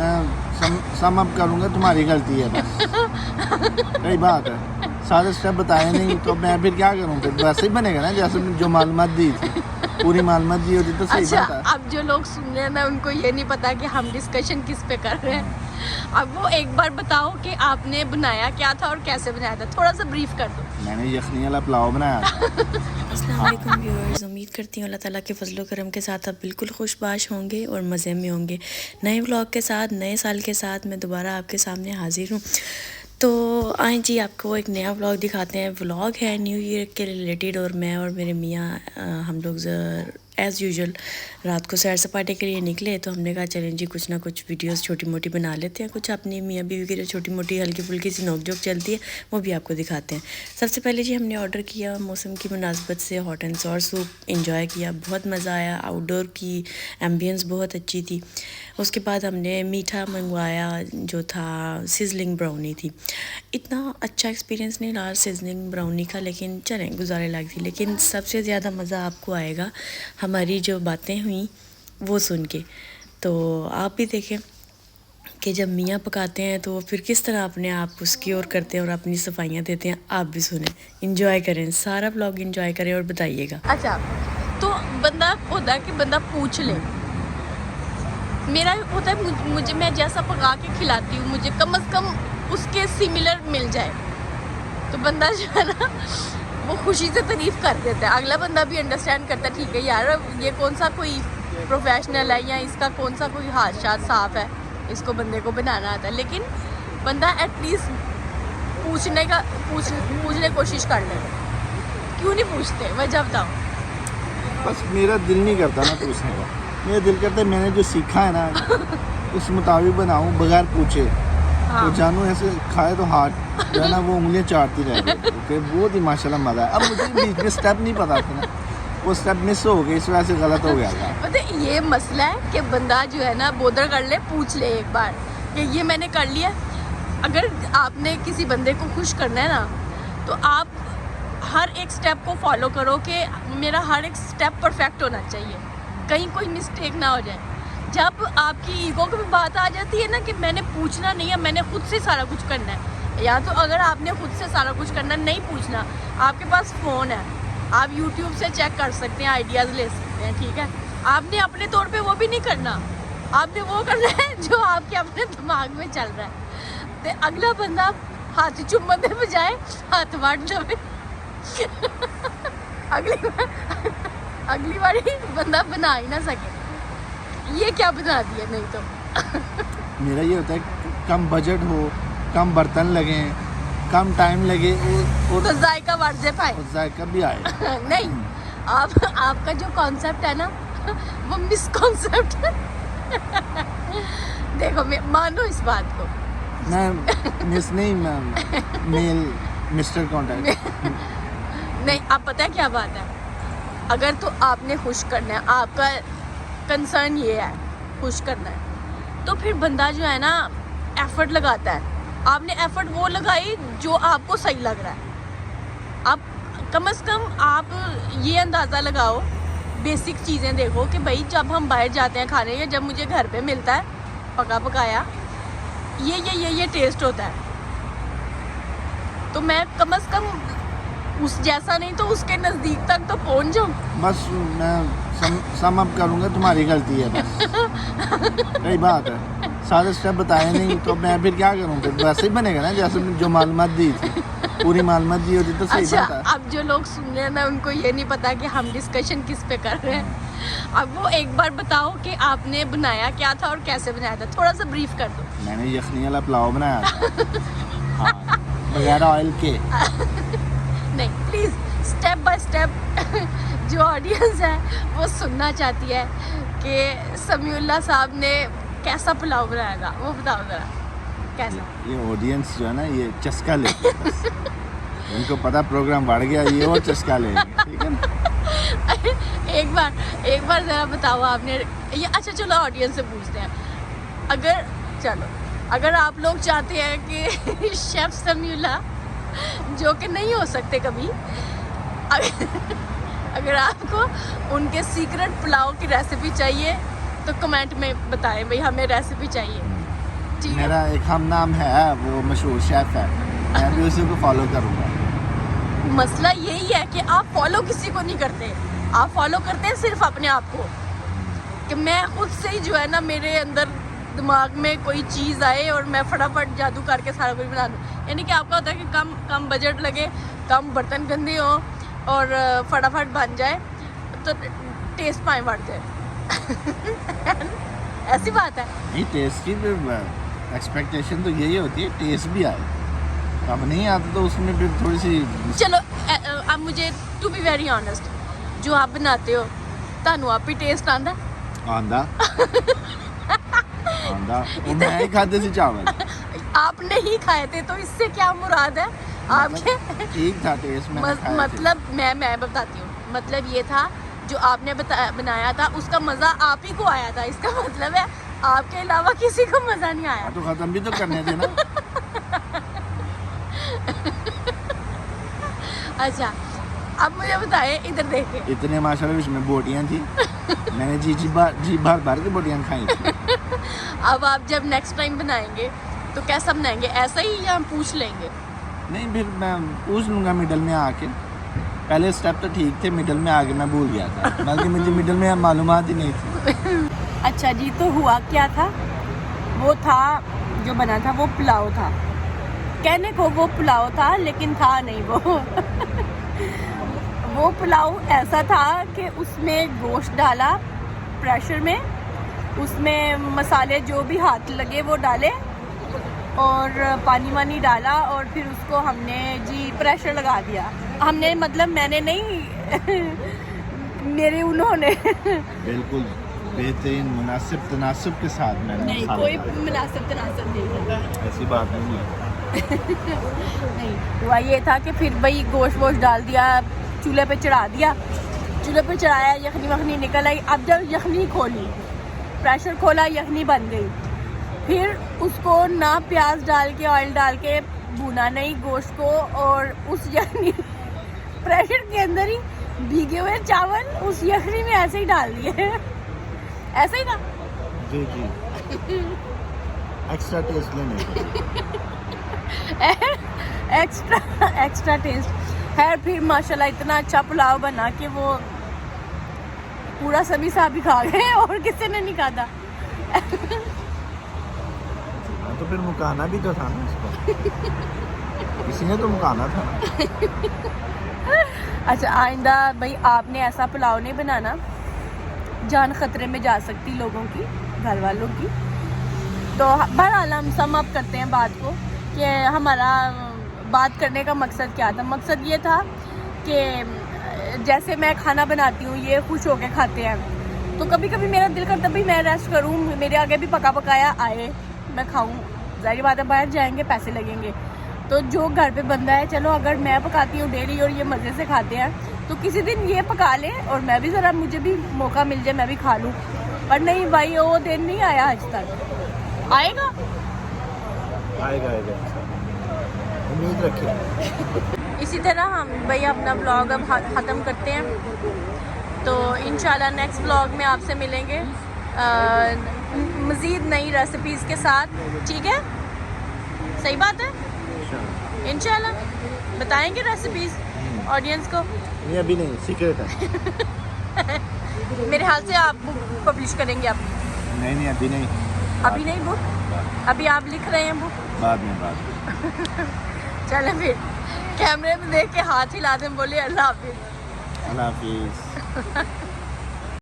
मैं sum up करूँगा, तुम्हारी गलती है बस। सही बात है, सारे स्टेप बताए नहीं तो मैं फिर क्या करूँ? फिर वैसे ही बनेगा ना जैसे जो मालूमात दी थी, पूरी मालूमात दी होती तो सही अच्छा, बात है। अब जो लोग सुन रहे हैं ना उनको ये नहीं पता कि हम डिस्कशन किस पे कर रहे हैं। अब वो एक बार बताओ कि आपने बनाया क्या था और कैसे बनाया था, थोड़ा सा ब्रीफ कर दो। मैंने यखनी वाला पुलाव बनाया था। अस्सलाम वालेकुम व्यूअर्स, उम्मीद करती हूँ अल्लाह ताला के फजलो करम के साथ आप बिल्कुल खुशबाश होंगे और मज़े में होंगे। नए व्लॉग के साथ, नए साल के साथ मैं दोबारा आपके सामने हाजिर हूँ। तो आए जी, आपको एक नया व्लॉग दिखाते हैं। व्लॉग है न्यू ईयर के रिलेटेड और मैं और मेरे मियाँ हम लोग एज़ यूजुअल रात को सैर सपाटे के लिए निकले, तो हमने कहा चलें जी कुछ ना कुछ वीडियोस छोटी मोटी बना लेते हैं। कुछ अपनी मियाँ बीवी की जो छोटी मोटी हल्की फुल्की सी नोक जोक चलती है वो भी आपको दिखाते हैं। सबसे पहले जी हमने ऑर्डर किया, मौसम की मुनासबत से hot and sour soup enjoy किया, बहुत मज़ा आया। आउटडोर की एम्बियंस बहुत अच्छी थी। उसके बाद हमने मीठा मंगवाया जो था सिजलिंग ब्राउनी थी। इतना अच्छा एक्सपीरियंस नहीं रहा सिजलिंग ब्राउनी का, लेकिन चलें गुजारे लायक थी। लेकिन सबसे ज़्यादा मज़ा आपको आएगा हमारी जो बातें हुई वो सुन के। तो आप भी देखें कि जब मियाँ पकाते हैं तो वो फिर किस तरह अपने आप उसकी ओर करते हैं और अपनी सफाइयाँ देते हैं। आप भी सुने, इंजॉय करें, सारा व्लॉग इंजॉय करें और बताइएगा। अच्छा, तो बंदा होता है कि बंदा पूछ ले। मेरा होता है मुझे मैं जैसा पका के खिलाती हूँ मुझे कम से कम उसके सिमिलर मिल जाए, तो बंदा जो है ना वो खुशी से तारीफ कर देता है। अगला बंदा भी अंडरस्टैंड करता है, ठीक है यार ये कौन सा कोई प्रोफेशनल है या इसका कौन सा कोई हाथ शाथ साफ है, इसको बंदे को बनाना आता है। लेकिन बंदा एटलीस्ट पूछने कोशिश कर ले। क्यों नहीं पूछते, वजह बताओ। बस मेरा दिल नहीं करता ना पूछने का, मेरा दिल करता है मैंने जो सीखा है ना उस मुताबिक बनाऊं बगैर पूछे। हाँ। तो जानू ऐसे खाए तो हाथ जो है ना वो उंगलियां चाटती रह गई। ओके, बहुत ही माशाल्लाह मज़ा है। अब मुझे बीच में स्टेप नहीं पता था ना, वो स्टेप मिस हो गए, इस वजह से गलत हो गया था। पता है ये मसला है कि बंदा जो है ना बोदर कर ले, पूछ ले एक बार कि ये मैंने कर लिया। अगर आपने किसी बंदे को खुश करना है ना तो आप हर एक स्टेप को फॉलो करो कि मेरा हर एक स्टेप परफेक्ट होना चाहिए, कहीं कोई मिस्टेक ना हो जाए। जब आपकी ईगो की बात आ जाती है ना कि मैंने पूछना नहीं है, मैंने खुद से सारा कुछ करना है, या तो अगर आपने खुद से सारा कुछ करना नहीं पूछना, आपके पास फ़ोन है, आप YouTube से चेक कर सकते हैं, आइडियाज़ ले सकते हैं, ठीक है। आपने अपने तौर पे वो भी नहीं करना, आपने वो करना है जो आपके अपने दिमाग में चल रहा है। तो अगला बंदा हाथ चुम्बन दे बजाय हाथ बांट दे। अगली बार बंदा बना ही ना सके, ये क्या बना दिया। नहीं तो मेरा ये होता है कि कम बजट हो, कम बर्तन लगे, कम टाइम लगे और तो जायका बढ़ जाए पाए। जायका भी आए। नहीं, आपका जो कॉन्सेप्ट है ना वो मिस कॉन्सेप्ट है। देखो मैं मानो इस बात को, मैं मिस नहीं, मैं मेल मिस्टर कॉन्टैक्ट। नहीं अब पता है क्या बात है, अगर तो आपने खुश करना है, आपका कंसर्न ये है खुश करना है, तो फिर बंदा जो है ना एफर्ट लगाता है। आपने एफर्ट वो लगाई जो आपको सही लग रहा है। आप कम से कम आप ये अंदाज़ा लगाओ, बेसिक चीज़ें देखो कि भाई जब हम बाहर जाते हैं खाने या जब मुझे घर पे मिलता है पका पकाया ये टेस्ट होता है, तो मैं कम से कम उस जैसा नहीं तो उसके नज़दीक तक तो पहुंच जाऊं। बस मैं सम अप करूँगा, तुम्हारी गलती है बस। सही बात है, सारे स्टेप बताए नहीं तो मैं फिर क्या करूँ? फिर वैसे ही बनेगा ना जैसे जो मालूमात दी थी, पूरी मालूमात दी होती तो सही अच्छा, बात है। अब जो लोग सुन रहे हैं ना उनको ये नहीं पता कि हम डिस्कशन किस पे कर रहे हैं। अब वो एक बार बताओ कि आपने बनाया क्या था और कैसे बनाया था, थोड़ा सा ब्रीफ कर दो। मैंने यखनी वाला पुलाव बनाया था। हाँ, बगैर ऑयल के। नहीं प्लीज़ स्टेप बाय स्टेप जो ऑडियंस है वो सुनना चाहती है कि समीउल्लाह साहब ने कैसा पुलाव बनाया था, वो बताओ ज़रा कैसा। ये ऑडियंस जो है ना ये चस्का ले उनको पता प्रोग्राम बढ़ गया, ये और चस्का ले, ठीक है ना। एक बार ज़रा बताओ आपने ये। अच्छा चलो ऑडियंस से पूछते हैं, अगर आप लोग चाहते हैं कि शेफ़ समीउल्लाह जो कि नहीं हो सकते कभी, अगर आपको उनके सीक्रेट पुलाव की रेसिपी चाहिए तो कमेंट में बताएं भाई हमें रेसिपी चाहिए। ठीक है। मेरा एक हम नाम है, वो मशहूर शेफ है, मैं भी उसी को फॉलो करूँगा। मसला यही है कि आप फॉलो किसी को नहीं करते, आप फॉलो करते हैं सिर्फ अपने आप को। कि मैं खुद से ही जो है ना, मेरे अंदर दिमाग में कोई चीज़ आए और मैं फटाफट जादू करके सारा कुछ बना दूँ। यानी कि आपका होता है कि कम बजट लगे, कम बर्तन गंदे हो और फटाफट बन जाए, तो टेस्ट पाए बढ़ जाए। ऐसी बात है। नहीं, टेस्ट की एक्सपेक्टेशन तो यही होती है, टेस्ट भी आए। अब नहीं आता तो उसमें फिर थोड़ी सी। चलो अब मुझे टू बी वेरी ऑनेस्ट, जो आप बनाते हो तानू आप ही टेस्ट आंदा? आंदा आंदा वो मैं ही खाते थे चावल। आपने ही खाए थे, तो इससे क्या मुराद है आपके? ठीक था टेस्ट में। मतलब मैं बताती हूँ, मतलब ये था जो आपने बनाया था उसका मज़ा आप ही को आया था। इसका मतलब है आपके अलावा किसी को मज़ा नहीं आया। तो ख़त्म भी तो करने थे ना। अच्छा, अब मुझे बताए, इधर देखे इतने माशाल्लाह इसमें बोटियाँ थी, मैंने जी भर के बोटियाँ खाई थी। अब आप जब नेक्स्ट टाइम बनाएंगे तो कैसा बनाएंगे, ऐसा ही या हम पूछ लेंगे? नहीं, फिर मैं पूछ लूँगा मिडल में आके। पहले स्टेप तो ठीक थे, मिडल में आके मैं भूल गया था, बल्कि मुझे मिडल में मालूमात ही नहीं थी। अच्छा जी, तो हुआ क्या था? वो था, जो बना था वो पुलाव था। कहने को वो पुलाव था, लेकिन था नहीं वो। वो पुलाव ऐसा था कि उसमें गोश्त डाला प्रेशर में, उसमें मसाले जो भी हाथ लगे वो डाले और पानी वानी डाला और फिर उसको हमने जी प्रेशर लगा दिया। हमने मतलब मैंने नहीं मेरे उन्होंने बिल्कुल बेहतरीन मुनासिब तनासब के साथ मैंने नहीं, मसाला कोई डाला। मुनासिब तनासब नहीं है। ऐसी बात नहीं है। नहीं, हुआ ये था कि फिर वही गोश्त वोश्त डाल दिया, चूल्हे पे चढ़ा दिया, चूल्हे पे चढ़ाया, यखनी वखनी निकल आई। अब जब यखनी खोली, प्रेशर खोला, यखनी बन गई। फिर उसको ना प्याज डाल के ऑयल डाल के भुना नहीं गोश्त को, और उस यखनी प्रेशर के अंदर ही भीगे हुए चावल उस यखनी में ऐसे ही डाल दिए। ऐसे ही था जी जी, एक्स्ट्रा टेस्ट लेने एक्स्ट्रा टेस्ट है। फिर माशाल्लाह इतना अच्छा पुलाव बना कि वो पूरा सभी साहब ही खा गए और किसी ने नहीं खाता। तो फिर मुकाना भी तो था ना इसको। किसी ने तो मुकाना था। अच्छा, आइंदा भाई आपने ऐसा पुलाव नहीं बनाना, जान खतरे में जा सकती लोगों की, घर वालों की। तो बहरहाल हम सम अप करते हैं बात को कि हमारा बात करने का मकसद क्या था। मकसद ये था कि जैसे मैं खाना बनाती हूँ, ये खुश होके खाते हैं, तो कभी कभी मेरा दिल करता भी मैं रेस्ट करूँ, मेरे आगे भी पका पकाया आए, मैं खाऊँ। ज़ाहिर बात है बाहर जाएंगे पैसे लगेंगे, तो जो घर पे बंदा है, चलो अगर मैं पकाती हूँ डेली और ये मज़े से खाते हैं, तो किसी दिन ये पका ले और मैं भी ज़रा, मुझे भी मौका मिल जाए, मैं भी खा लूँ। पर नहीं भाई, वो दिन नहीं आया आज तक। आएगा आएगा आएगा, उम्मीद रखिए। इसी तरह हम भाई अपना ब्लॉग अब ख़त्म करते हैं। तो इंशाल्लाह नेक्स्ट ब्लॉग में आपसे मिलेंगे मज़ीद नई रेसिपीज़ के साथ। ठीक है, सही बात है। इंशाल्लाह बताएंगे रेसिपीज़ ऑडियंस को। नहीं, अभी नहीं, सीक्रेट है। मेरे हाल से आप बुक पब्लिश करेंगे आप? नहीं, अभी नहीं। अभी नहीं बुक, अभी आप लिख रहे हैं बुक? बाद में। चलें फिर, कैमरे में देख के हाथ हिला दें, बोले अल्लाह हाफिज़। अल्लाह हाफिज़।